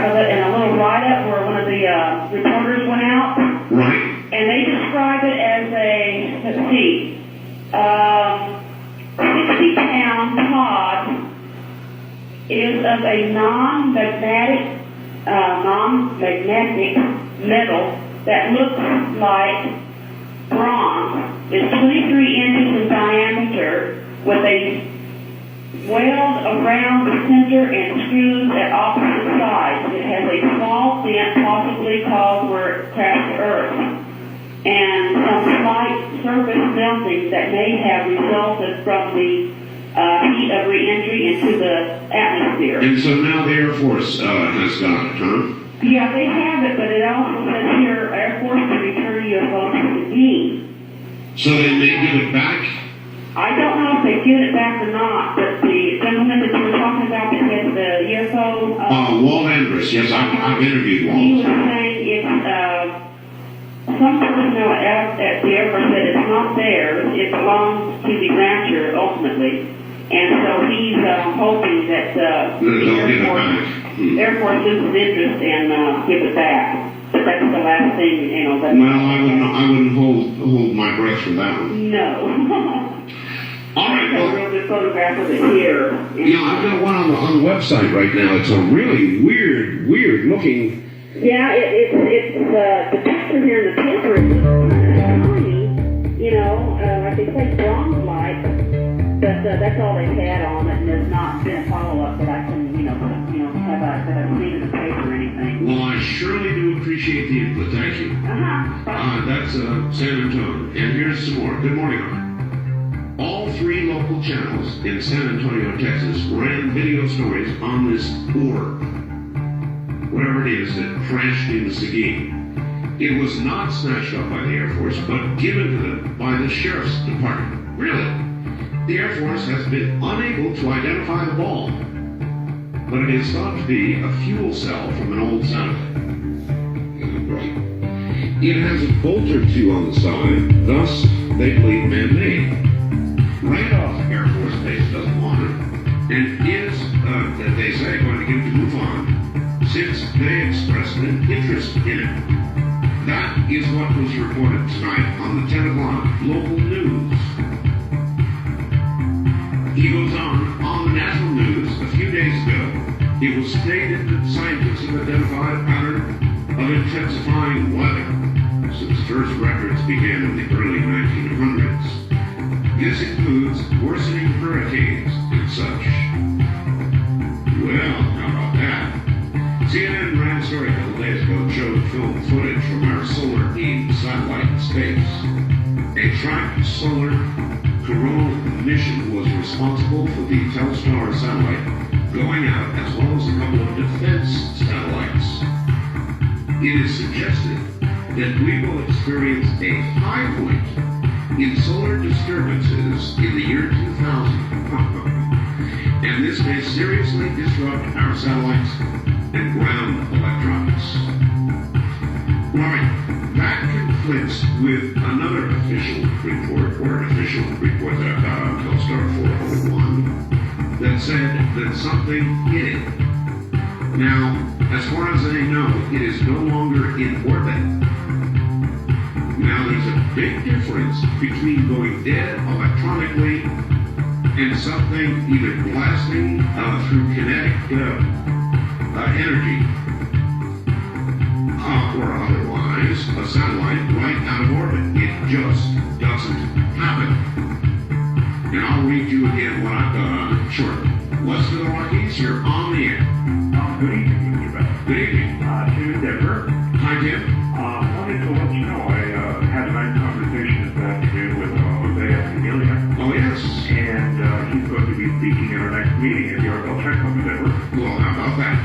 and a little write-up where one of the reporters went out. Right. And they describe it as a, let's see, 60-pound pod is of a non-magnetic metal that looks like bronze. It's 23 inches in diameter with a weld around the center and screws at opposite sides. It has a small dent, possibly caused where it crashed earth, and some slight surface melting that may have resulted from the heat of re-entry into the atmosphere. And so now the Air Force has got it, huh? Yeah, they have it, but it also says here, Air Force to return UFOs to the Dean. So they may give it back? I don't know if they give it back or not, but the gentleman that you were talking about that has the UFO... Walt Andrus, yes, I've interviewed Walt. He was saying it's... some personnel at the Air Force said it's not theirs, it belongs to the rancher ultimately. And so he's hoping that the Air Force loses interest and give it back. But that's the last thing, you know. Well, I wouldn't hold my breath for that one. No. All right. Well, a real good photograph of it here. Yeah, I've got one on the website right now. It's a really weird looking. Yeah, it's the picture here in the paper is tiny, you know, like they say bronze-like, but that's all they've had on it, and there's not been a follow-up that I can, that I've seen in the paper or anything. Well, I surely do appreciate the input. Thank you. That's San Antonio. And here's some more. Good morning, all. All three local channels in San Antonio, Texas, ran video stories on this orb, whatever it is that crashed into Seguin. It was not snatched up by the Air Force, but given to them by the Sheriff's Department. Really? The Air Force has been unable to identify the ball, but it is thought to be a fuel cell from an old satellite. Right. It has a bolt or two on the side, thus they believe man-made. Randolph Air Force Base doesn't want it, and is, that they say, going to give to MUFON, since they expressed an interest in it. That is what was reported tonight on the 10 o'clock local news. He goes on the national news a few days ago, it was stated that scientists have identified a pattern of intensifying weather since first records began in the early 1900s. This includes worsening hurricanes and such. Well, how about that? CNN ran a story a couple days ago that showed film footage from our solar-aimed satellite in space. A tracked solar coronal mission was responsible for the Telstar satellite going out, as well as a couple of defense satellites. It is suggested that we will experience a high point in solar disturbances in the year 2000. And this may seriously disrupt our satellites and ground electronics. Right, that conflicts with another official report that I got on Telstar 401 that said that something hit it. Now, as far as they know, it is no longer in orbit. Now, there's a big difference between going dead electronically and something either blasting through kinetic energy or otherwise a satellite right out of orbit. It just doesn't happen. And I'll read you again what I've got on it shortly. West of the Rockies, you're on the air. Good evening, Mr. Beck. Good evening. To Denver. Hi, Tim. Wanted to let you know I had a nice conversation this afternoon with Jose Escamilla. Oh, yes. And he's going to be speaking at our next meeting at the Argyle Tech Club in Denver. Well, how about that?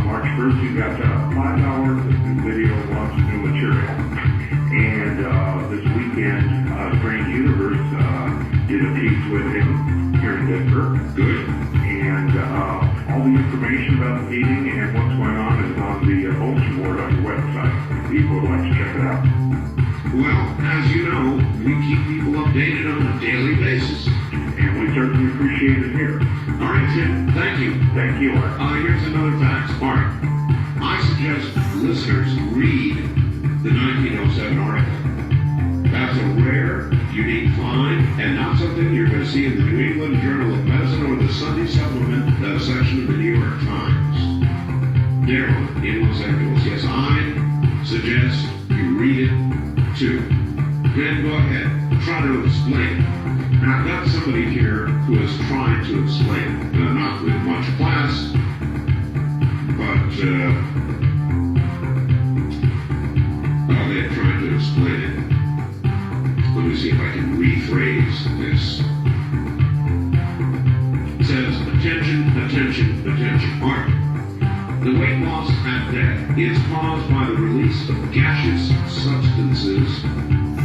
March 1st, we've got 5 hours of new video and lots of new material. And this weekend, Strange Universe did a piece with him here in Denver. Good. And all the information about the meeting and what's going on is on the bulletin board on your website. People would like to check it out. Well, as you know, we keep people updated on a daily basis. And we certainly appreciate it here. All right, Tim. Thank you. Thank you, Art. Here's another fact. Art, I suggest listeners read the 1907 article. That's a rare, unique find, and not something you're going to see in the New England Journal of Medicine or the Sunday Supplement section of the New York Times. Daryl in Los Angeles. Yes, I suggest you read it too. Then go ahead, try to explain it. And I've got somebody here who is trying to explain it. Not with much class, but they're trying to explain it. Let me see if I can rephrase this. It says, attention, attention, attention. All right. The weight loss at death is caused by the release of gaseous substances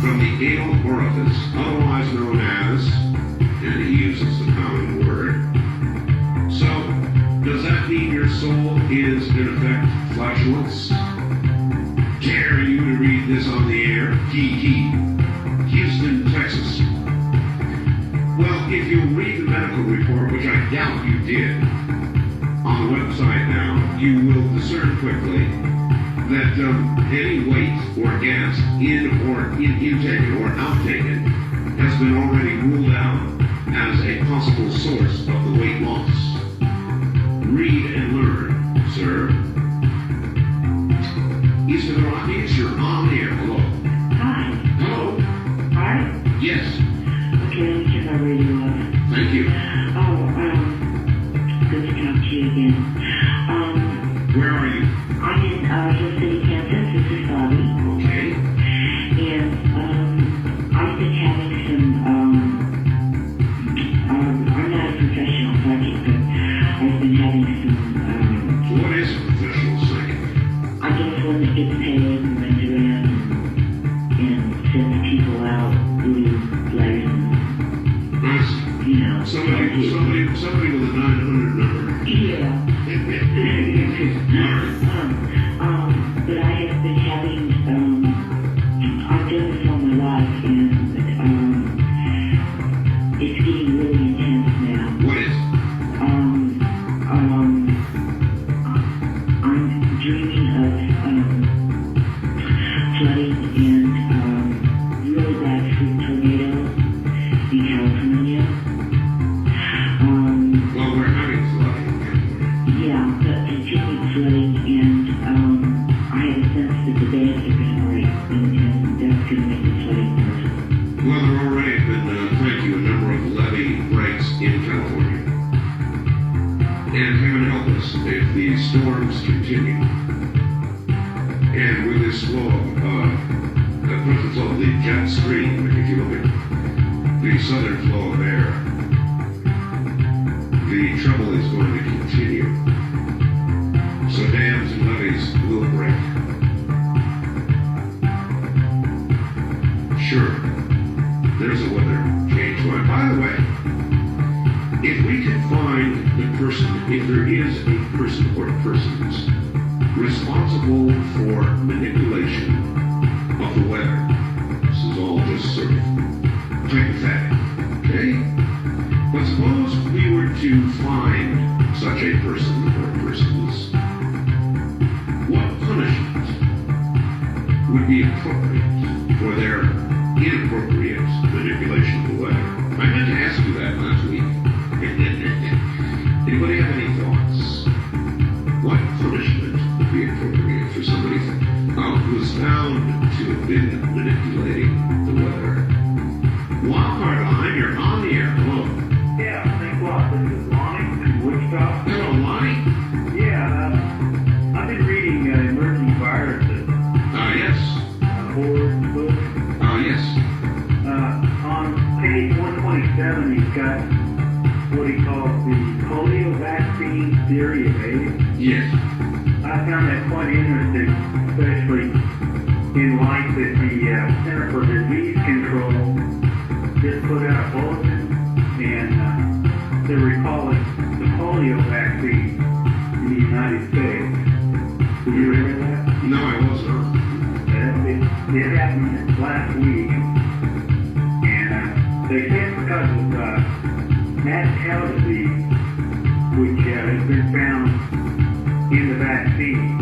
from the anal orifice, otherwise known as, and he uses the common word. So, does that mean your soul is, in effect, flatulence? Dare you to read this on the air? Houston, Texas. Well, if you read the medical report, which I doubt you did, on the website now, you will discern quickly that any weight or gas intaken or outtaken has been already ruled out as a possible source of the weight loss. Read and learn, sir. East of the Rockies, you're on the air. Hello. Hi. Hello. Hi. Yes. Okay, let me check my radio off. Thank you. Good to talk to you again. Where are you? I'm in Hill City, Kansas. This is Bobby. Okay. And I've been having some, I'm not a professional psychic, but I've been having some, What is a professional psychic? I guess one that gets paid and runs around and sends people out blue letters and, I see. you know. Somebody with a 900 number. Yeah. All right. But I have been having, I've done this all my life, and it's getting really intense now. What is it? I'm dreaming of flooding and really bad freak tornadoes in California. Well, we're having flooding. Yeah, but continued flooding, and I have a sense that the bands are going to break, and that's going to make the flooding worse. Well, there already have been, thank you, a number of levee breaks in California. And heaven help us if the storms continue. And with this flow of, present flow of the jet stream, if you look at the southern flow of air, the trouble is going to continue. So dams and levees will break. Sure, there's a weather change going. By the way, if we can find the person, if there is a person or persons responsible for manipulation of the weather, this is all just sort of hypothetical, okay? But suppose we were to find such a person or persons, what punishment would be appropriate for their inappropriate manipulation of the weather? I meant to ask you that last week. Anybody have any thoughts? What punishment would be appropriate for somebody who is found to have been manipulating the weather? Wildcard line, you're on the air. Hello. Yeah, thanks a lot. This is Lonnie in Wichita. Hello, Lonnie. Yeah, I've been reading Emerging Viruses, Yes. Ford's book. Yes. On page 127, he's got what he calls the polio vaccine theory of AIDS. Yes. I found that quite interesting, especially in light that the Center for Disease Control just put out a bulletin, and they recall it the polio vaccine in the United States. Did you hear that? No, I was not. It happened last week, and they say it's because of mad cow disease, which has been found in the vaccine.